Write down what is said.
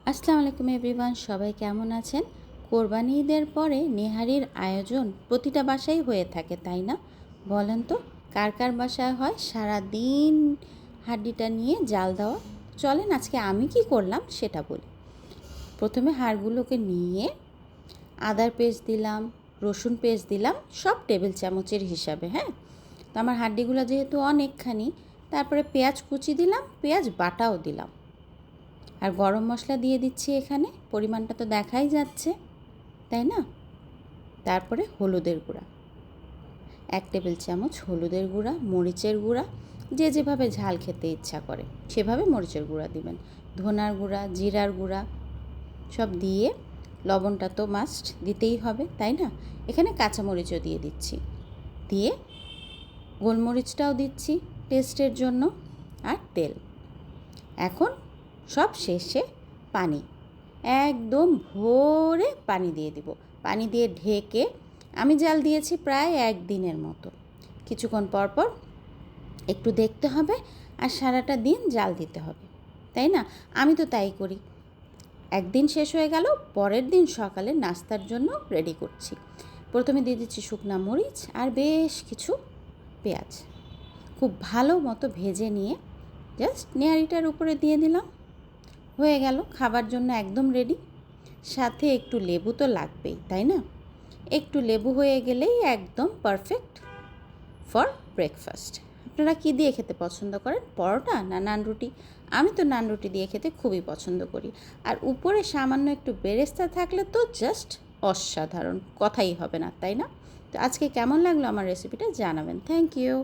আসসালামু আলাইকুম এভরিওয়ান, সবাই কেমন আছেন? কোরবানি ঈদের পরে নেহারির আয়োজন প্রতিটা বাসায় হয়ে থাকে, তাই না? বলেন তো, কার কার বাসায় হয় সারা দিন হাড্ডিটা নিয়ে জাল দেওয়া? চলেন আজকে আমি কি করলাম সেটা বলি। প্রথমে হাড়গুলোকে নিয়ে আদার পেস্ট দিলাম, রসুন পেস্ট দিলাম, সব টেবিল চামচের হিসাবে, হ্যাঁ। তো আমার হাড্ডিগুলো যেহেতু অনেকখানি, তারপরে পেঁয়াজ কুচি দিলাম, পেঁয়াজ বাটাও দিলাম, আর গরম মশলা দিয়ে দিচ্ছি এখানে, পরিমাণটা তো দেখাই যাচ্ছে, তাই না? তারপরে হলুদের গুঁড়া 1 টেবিল চামচ, হলুদের গুঁড়া, মরিচের গুঁড়া, যে যেভাবে ঝাল খেতে ইচ্ছা করে সেভাবে মরিচের গুঁড়া দিবেন, ধনার গুঁড়া, জিরার গুঁড়া সব দিয়ে, লবণটা তো মাস্ট দিতেই হবে, তাই না? এখানে কাঁচামরিচও দিয়ে দিচ্ছি, দিয়ে গোলমরিচটাও দিচ্ছি টেস্টের জন্য, আর তেল। এখন সব শেষে পানি, একদম ভরে পানি দিয়ে দিব। পানি দিয়ে ঢেকে আমি জাল দিয়েছি প্রায় 1 দিনের মতো। কিছুক্ষণ পর পর একটু দেখতে হবে, আর সারাটা দিন জাল দিতে হবে, তাই না? আমি তো তাই করি। একদিন শেষ হয়ে গেল, পরের দিন সকালে নাস্তার জন্য রেডি করছি। প্রথমে দিয়ে দিচ্ছি শুকনা মরিচ আর বেশ কিছু পেঁয়াজ, খুব ভালো মতো ভেজে নিয়ে জাস্ট নেহারিটার উপরে দিয়ে দিলাম। হয়ে গেল, খাবার জন্য একদম রেডি। সাথে একটু লেবু তো লাগবেই, তাই না? একটু লেবু হয়ে গেলেই একদম পারফেক্ট ফর ব্রেকফাস্ট। আপনারা কী দিয়ে খেতে পছন্দ করেন, পরোটা না নান রুটি? আমি তো নান রুটি দিয়ে খেতে খুবই পছন্দ করি, আর উপরে সামান্য একটু বেরেস্তা থাকলে তো জাস্ট অসাধারণ, কথাই হবে না, তাই না? তো আজকে কেমন লাগলো আমার রেসিপিটা জানাবেন। Thank you.